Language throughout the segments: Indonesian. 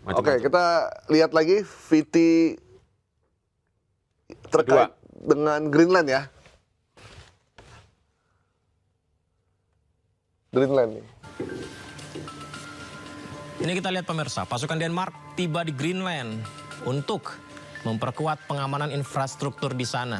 Oke, kita lihat lagi VT terkait dengan Greenland ya. Greenland nih. Ini kita lihat pemirsa, pasukan Denmark tiba di Greenland untuk memperkuat pengamanan infrastruktur di sana.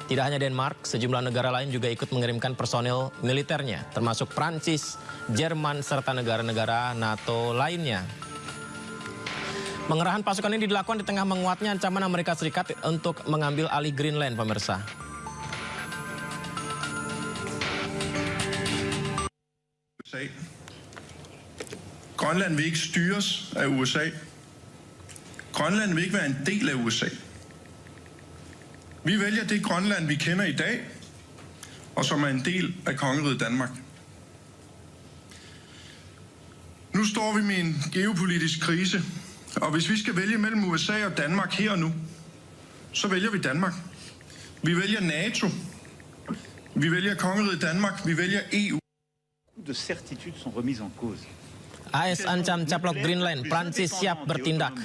Tidak hanya Denmark, sejumlah negara lain juga ikut mengirimkan personil militernya, termasuk Prancis, Jerman, serta negara-negara NATO lainnya. Pengerahan pasukan ini dilakukan di tengah menguatnya ancaman Amerika Serikat untuk mengambil alih Greenland, pemirsa. Grønland vil ikke styres af USA. Grønland vil ikke være en del af USA. Vi vælger det Grønland, vi kender i dag, og som er en del af kongeriget Danmark. Nu står vi med en geopolitisk krise, og hvis vi skal vælge mellem USA og Danmark her og nu, så vælger vi Danmark. Vi vælger NATO. Vi vælger kongeriget Danmark. Vi vælger EU. De certitudes sont remises en cause. AS ancam caplok Greenland, Prancis siap bertindak.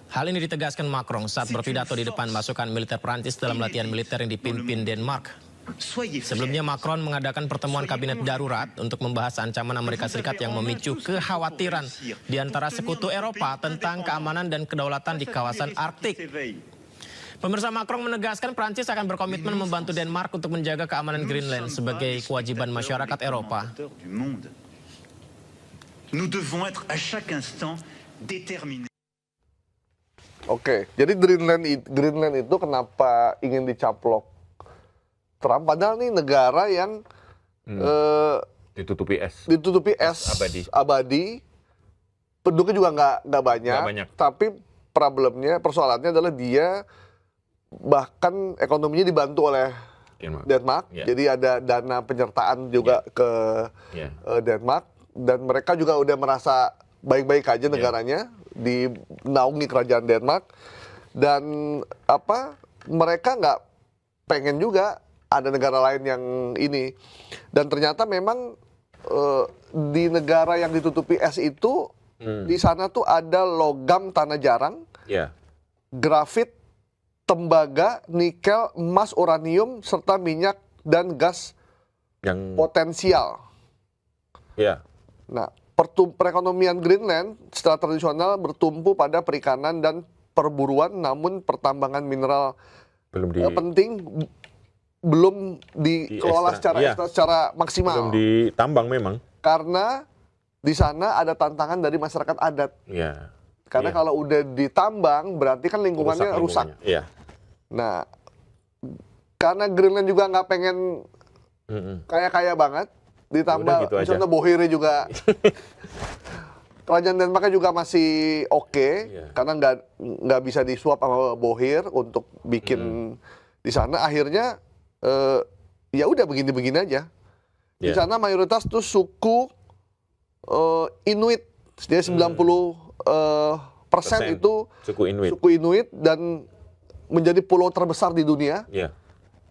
Hal ini ditegaskan Macron saat berpidato di depan pasukan militer Prancis dalam latihan militer yang dipimpin Denmark. Sebelumnya Macron mengadakan pertemuan kabinet darurat untuk membahas ancaman Amerika Serikat yang memicu kekhawatiran di antara sekutu Eropa tentang keamanan dan kedaulatan di kawasan Arktik. Pemirsa, Macron menegaskan Prancis akan berkomitmen membantu Denmark untuk menjaga keamanan Greenland sebagai kewajiban masyarakat Eropa. Nous devons être à chaque instant déterminés. Oke, jadi Greenland itu kenapa ingin dicaplok Trump? Padahal nih negara yang ditutupi es abadi. Penduduknya juga nggak banyak. Tapi persoalannya adalah dia bahkan ekonominya dibantu oleh Denmark. Jadi ada dana penyertaan juga ke Denmark, dan mereka juga udah merasa baik-baik aja negaranya dinaungi kerajaan Denmark, dan mereka nggak pengen juga ada negara lain yang ini. Dan ternyata memang di negara yang ditutupi es itu di sana tuh ada logam tanah jarang, grafit, tembaga, nikel, emas, uranium, serta minyak dan gas yang potensial. Nah, perekonomian Greenland secara tradisional bertumpu pada perikanan dan perburuan, namun pertambangan mineral penting belum dikelola secara maksimal. Belum ditambang memang. Karena di sana ada tantangan dari masyarakat adat. Karena kalau udah ditambang berarti kan lingkungannya rusak. Nah, karena Greenland juga nggak pengen kaya-kaya banget, ditambah gitu misalnya Bohirnya juga kerajaan Denmarknya juga masih oke, karena nggak bisa disuap sama Bohir untuk bikin di sana. Akhirnya ya udah begini-begini aja. Di sana mayoritas tuh suku Inuit, dia 90% itu suku Inuit, dan menjadi pulau terbesar di dunia.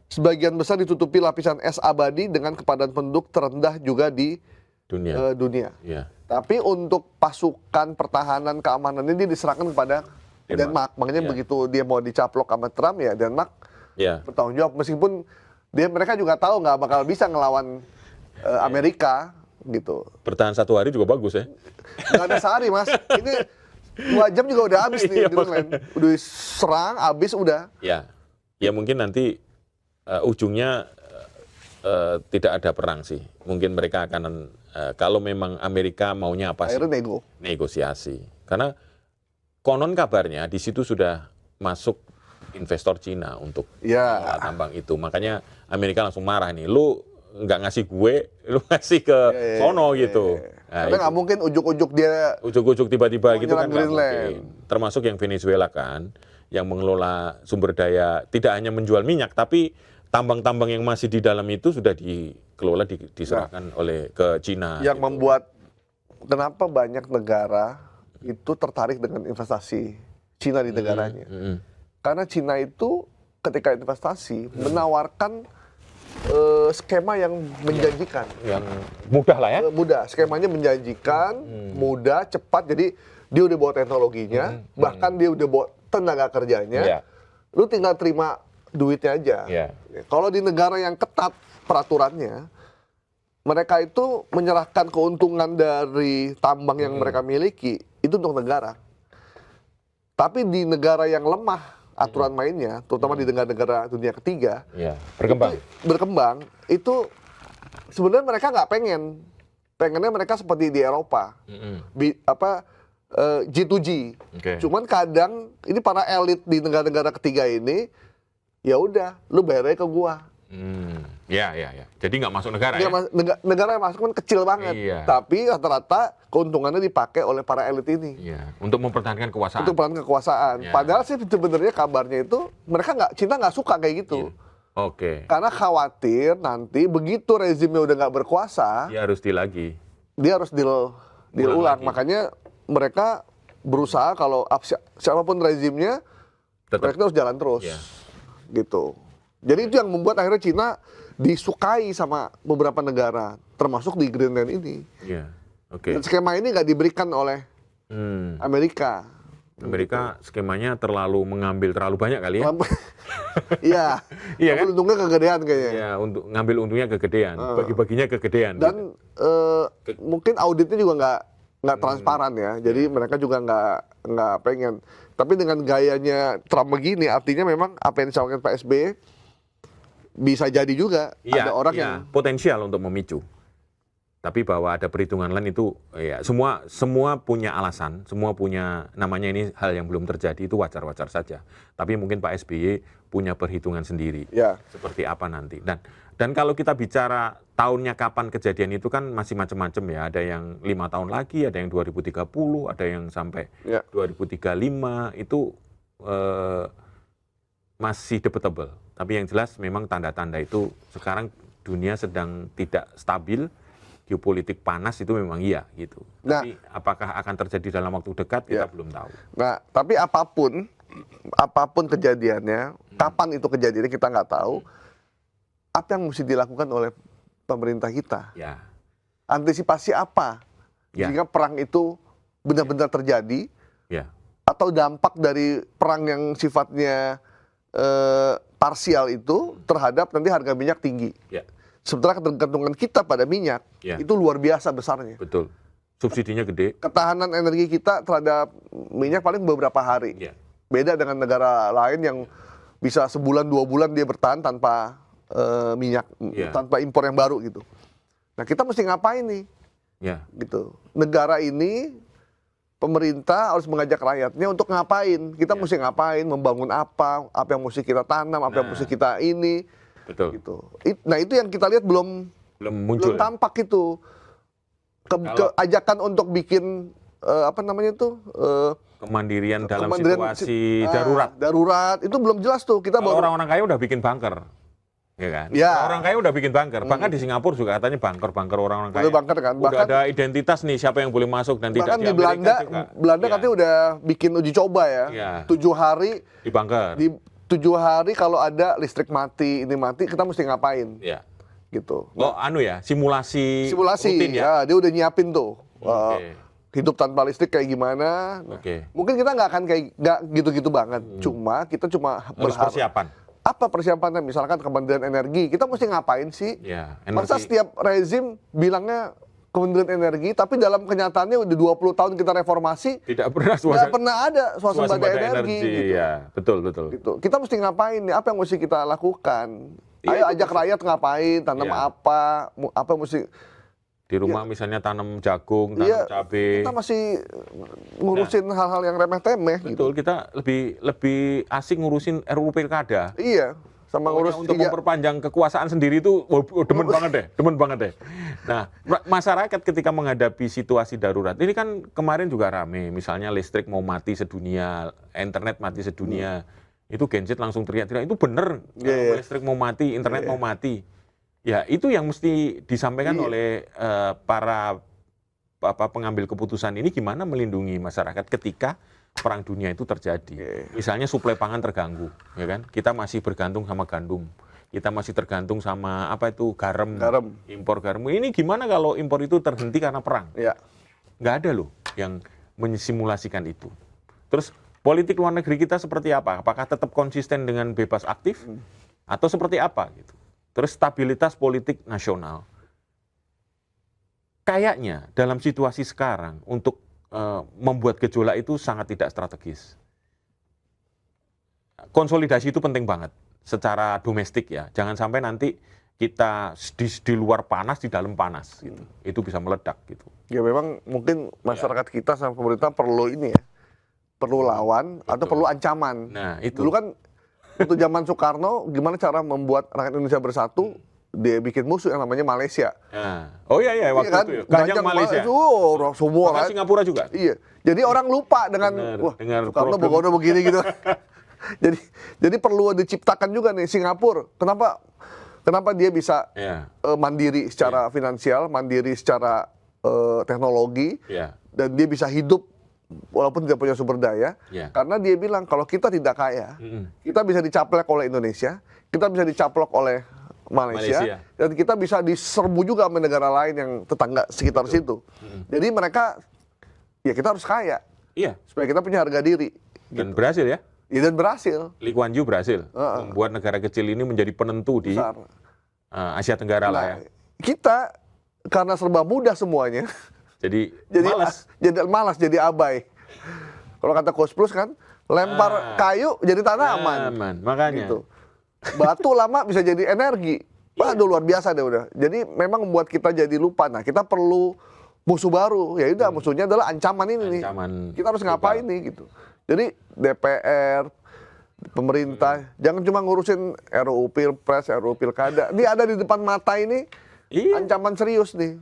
Sebagian besar ditutupi lapisan es abadi dengan kepadatan penduduk terendah juga di dunia. Tapi untuk pasukan pertahanan keamanan ini diserahkan kepada Denmark. Makanya begitu dia mau dicaplok sama Trump, ya Denmark bertanggung jawab. Meskipun mereka juga tahu nggak bakal bisa ngelawan Amerika gitu. Bertahan 1 hari juga bagus ya. Nggak ada sehari, Mas. Ini 2 jam juga udah habis nih Greenland. Udah serang, habis udah. Ya mungkin nanti ujungnya tidak ada perang sih. Mungkin mereka akan kalau memang Amerika maunya apa sih? Negosiasi. Karena konon kabarnya di situ sudah masuk investor Cina untuk tambang itu. Makanya Amerika langsung marah nih. Lu nggak ngasih gue, lu ngasih ke sono gitu. Nah, karena nggak mungkin ujuk-ujuk dia tiba-tiba gitu kan. Greenland. Termasuk yang Venezuela kan, yang mengelola sumber daya, tidak hanya menjual minyak, tapi tambang-tambang yang masih di dalam itu sudah dikelola, diserahkan oleh ke Cina. Yang gitu. membuat kenapa banyak negara itu tertarik dengan investasi Cina di negaranya. Karena Cina itu ketika investasi menawarkan skema yang menjanjikan. Yang mudah lah ya. Mudah, skemanya menjanjikan, mudah, cepat. Jadi dia udah bawa teknologinya, bahkan dia udah bawa tenaga kerjanya, lu tinggal terima duitnya aja. Kalau di negara yang ketat peraturannya, mereka itu menyerahkan keuntungan dari tambang yang mereka miliki itu untuk negara. Tapi di negara yang lemah aturan mainnya, terutama di negara-negara dunia ketiga, berkembang itu sebenarnya mereka nggak pengennya mereka seperti di Eropa, G2G. Cuman kadang ini para elit di negara-negara ketiga ini, ya udah, lu bayar aja ke gua. Jadi nggak masuk negara Negara yang masuk kan kecil banget, tapi rata-rata keuntungannya dipakai oleh para elit ini. Untuk mempertahankan kekuasaan. Padahal sih sebenarnya kabarnya itu Cina nggak suka kayak gitu. Karena khawatir nanti begitu rezimnya udah nggak berkuasa, dia harus deal ulang. Makanya mereka berusaha kalau siapapun rezimnya, mereka harus jalan terus, gitu. Jadi itu yang membuat akhirnya Cina disukai sama beberapa negara, termasuk di Greenland ini. Dan skema ini nggak diberikan oleh Amerika. Skemanya mengambil terlalu banyak kali ya? Iya, kan? Untungnya kegedean kayaknya. Iya, untuk ngambil untungnya kegedean, bagi-baginya kegedean. Dan mungkin auditnya juga nggak transparan ya, jadi mereka juga nggak pengen. Tapi dengan gayanya Trump begini, artinya memang apa yang disampaikan Pak SBY bisa jadi juga ada orang yang potensial untuk memicu. Tapi bahwa ada perhitungan lain itu ya semua punya alasan, semua punya namanya ini hal yang belum terjadi itu wajar-wajar saja. Tapi mungkin Pak SBY punya perhitungan sendiri. Seperti apa nanti. Dan kalau kita bicara tahunnya kapan kejadian itu kan masih macam-macam ya. Ada yang 5 tahun lagi, ada yang 2030, ada yang sampai 2035 itu masih debatable. Tapi yang jelas memang tanda-tanda itu sekarang dunia sedang tidak stabil, geopolitik panas itu memang iya gitu. Tapi apakah akan terjadi dalam waktu dekat kita belum tahu. Nah, tapi apapun kejadiannya, kapan itu kejadiannya kita nggak tahu. Apa yang mesti dilakukan oleh pemerintah kita? Antisipasi apa? Jika perang itu benar-benar terjadi, atau dampak dari perang yang sifatnya parsial itu terhadap nanti harga minyak tinggi. Sementara ketergantungan kita pada minyak itu luar biasa besarnya. Betul. Subsidinya gede. Ketahanan energi kita terhadap minyak paling beberapa hari. Beda dengan negara lain yang bisa sebulan 2 bulan dia bertahan tanpa minyak, tanpa impor yang baru gitu. Nah kita mesti ngapain nih? Gitu. Negara ini pemerintah harus mengajak rakyatnya untuk ngapain. Kita mesti ngapain, membangun apa yang mesti kita tanam, apa yang mesti kita ini. Betul. Gitu. Nah itu yang kita lihat belum muncul. Belum tampak itu. Ajakan untuk bikin kemandirian dalam situasi darurat itu belum jelas tuh. Kita orang-orang kaya udah bikin bunker. Ya kan? Orang kaya udah bikin bunker. Bahkan di Singapura juga katanya bunker orang-orang kaya. Bunker kan? Udah ada identitas nih siapa yang boleh masuk dan tidak. Bahkan di Belanda katanya udah bikin uji coba ya. 7 hari di bunker. 7 hari kalau ada listrik mati, ini mati, kita mesti ngapain? Gitu. Simulasi rutin ya. Dia udah nyiapin tuh. Hidup tanpa listrik kayak gimana? Mungkin kita nggak gitu-gitu banget. Kita berharap. Persiapan. Apa persiapannya? Misalkan Kementerian Energi, kita mesti ngapain sih? Masa setiap rezim bilangnya Kementerian Energi, tapi dalam kenyataannya udah 20 tahun kita reformasi, tidak pernah ada swasembada energi. Gitu. Betul. Gitu. Kita mesti ngapain nih? Apa yang mesti kita lakukan? Ayo ajak rakyat ngapain? Tanam apa yang mesti di rumah misalnya tanam jagung, tanam cabai. Kita masih ngurusin hal-hal yang remeh-temeh. Betul, gitu. Kita lebih asik ngurusin RUU Pilkada. Sama ngurus untuk memperpanjang kekuasaan sendiri itu demen banget deh. Nah, masyarakat ketika menghadapi situasi darurat, ini kan kemarin juga rame, misalnya listrik mau mati sedunia, internet mati sedunia, itu Gen Z langsung teriak-teriak, itu bener, listrik mau mati, internet mau mati. Ya, itu yang mesti disampaikan oleh para pengambil keputusan ini, gimana melindungi masyarakat ketika perang dunia itu terjadi. Misalnya suplai pangan terganggu, ya kan? Kita masih bergantung sama gandum. Kita masih tergantung sama garam. Impor garam. Ini gimana kalau impor itu terhenti karena perang? Nggak ada loh yang mensimulasikan itu. Terus politik luar negeri kita seperti apa? Apakah tetap konsisten dengan bebas aktif atau seperti apa gitu? Terus stabilitas politik nasional. Kayaknya dalam situasi sekarang untuk membuat gejolak itu sangat tidak strategis. Konsolidasi itu penting banget secara domestik ya. Jangan sampai nanti kita di luar panas, di dalam panas gitu. Itu bisa meledak gitu. Ya memang mungkin masyarakat kita sama pemerintah perlu ini ya. Perlu lawan atau perlu ancaman. Nah, itu. Dulu kan waktu zaman Soekarno gimana cara membuat rakyat Indonesia bersatu? Dia bikin musuh yang namanya Malaysia. Nah. Oh iya waktu kan? itu ya. Gajang Malaysia. Orang semua kan. Singapura juga. Iya. Jadi orang lupa dengan Soekarno Bogono begini gitu. jadi perlu diciptakan juga nih Singapura. Kenapa dia bisa mandiri secara finansial, mandiri secara teknologi, dan dia bisa hidup walaupun tidak punya sumber daya, karena dia bilang kalau kita tidak kaya, kita bisa dicaplok oleh Indonesia, kita bisa dicaplok oleh Malaysia, dan kita bisa diserbu juga sama negara lain yang tetangga sekitar situ. Jadi mereka, ya kita harus kaya, supaya kita punya harga diri. Dan berhasil ya? Ya, dan berhasil. Lee Kuan Yew berhasil membuat negara kecil ini menjadi penentu di Asia Tenggara lah ya. Kita karena serba mudah semuanya, jadi malas, jadi abai. Kalau kata Coach Plus kan, lempar kayu jadi tanaman. Makanya. Gitu. Batu lama bisa jadi energi. Waduh luar biasa deh udah. Jadi memang membuat kita jadi lupa. Nah kita perlu musuh baru. Ya udah musuhnya adalah ancaman ini nih. Kita harus ngapain nih gitu. Jadi DPR, pemerintah, jangan cuma ngurusin RUU Pilpres, RUU Pilkada. Ini ada di depan mata ini, ancaman serius nih.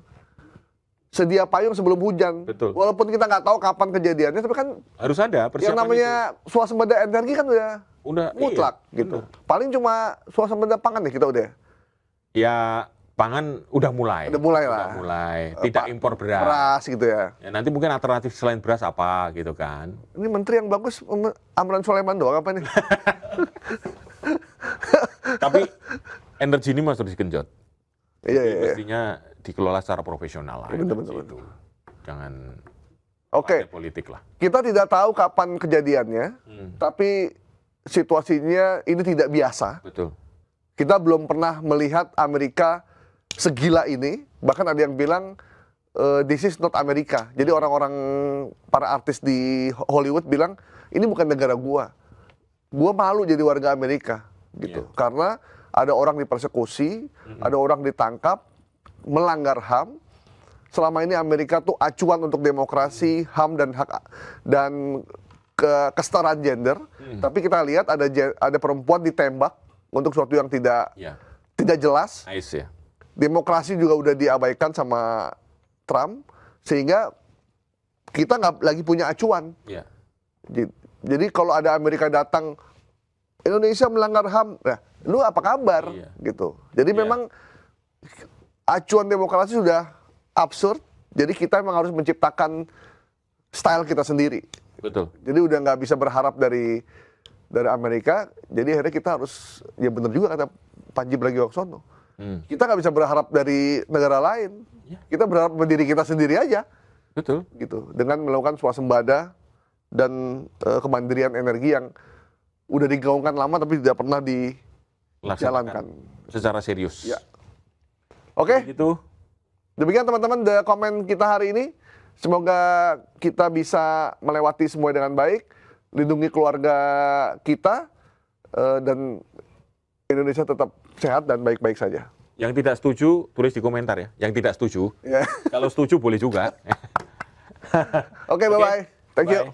Sedia payung sebelum hujan. Betul. Walaupun kita nggak tahu kapan kejadiannya, tapi kan harus ada persiapan. Yang namanya swasembada energi kan udah mutlak gitu. Bener. Paling cuma swasembada pangan nih kita udah. Ya pangan udah mulai. Udah mulai lah. Udah mulai. Tidak impor beras. Beras gitu ya. Nanti mungkin alternatif selain beras apa gitu kan. Ini menteri yang bagus Amran Sulaiman doang apa nih? Tapi energi ini masih harus digenjot. Iya. Mestinya dikelola secara profesional lah. Betul. Jangan politik lah. Kita tidak tahu kapan kejadiannya, tapi situasinya ini tidak biasa. Betul. Kita belum pernah melihat Amerika segila ini. Bahkan ada yang bilang this is not Amerika. Jadi orang-orang para artis di Hollywood bilang ini bukan negara gua. Gua malu jadi warga Amerika gitu. Karena ada orang dipersekusi, ada orang ditangkap, melanggar HAM. Selama ini Amerika tuh acuan untuk demokrasi, HAM dan hak dan kesetaraan gender. Tapi kita lihat ada perempuan ditembak untuk sesuatu yang tidak jelas. Nice, ya. Demokrasi juga udah diabaikan sama Trump, sehingga kita nggak lagi punya acuan. Jadi kalau ada Amerika datang, Indonesia melanggar HAM, nah, lu apa kabar? Gitu. Jadi memang acuan demokrasi sudah absurd, jadi kita memang harus menciptakan style kita sendiri. Betul. Jadi udah nggak bisa berharap dari Amerika, jadi akhirnya kita harus, ya benar juga kata Panji Pragiwaksono, kita nggak bisa berharap dari negara lain, kita berharap pada diri kita sendiri aja. Betul. Gitu, dengan melakukan swasembada dan kemandirian energi yang udah digaungkan lama tapi tidak pernah dijalankan secara serius. Ya. Oke. Gitu. Demikian teman-teman komen kita hari ini. Semoga kita bisa melewati semua dengan baik, lindungi keluarga kita, dan Indonesia tetap sehat dan baik-baik saja. Yang tidak setuju, tulis di komentar ya. Yang tidak setuju. Kalau setuju boleh juga. Oke, bye-bye. Thank you.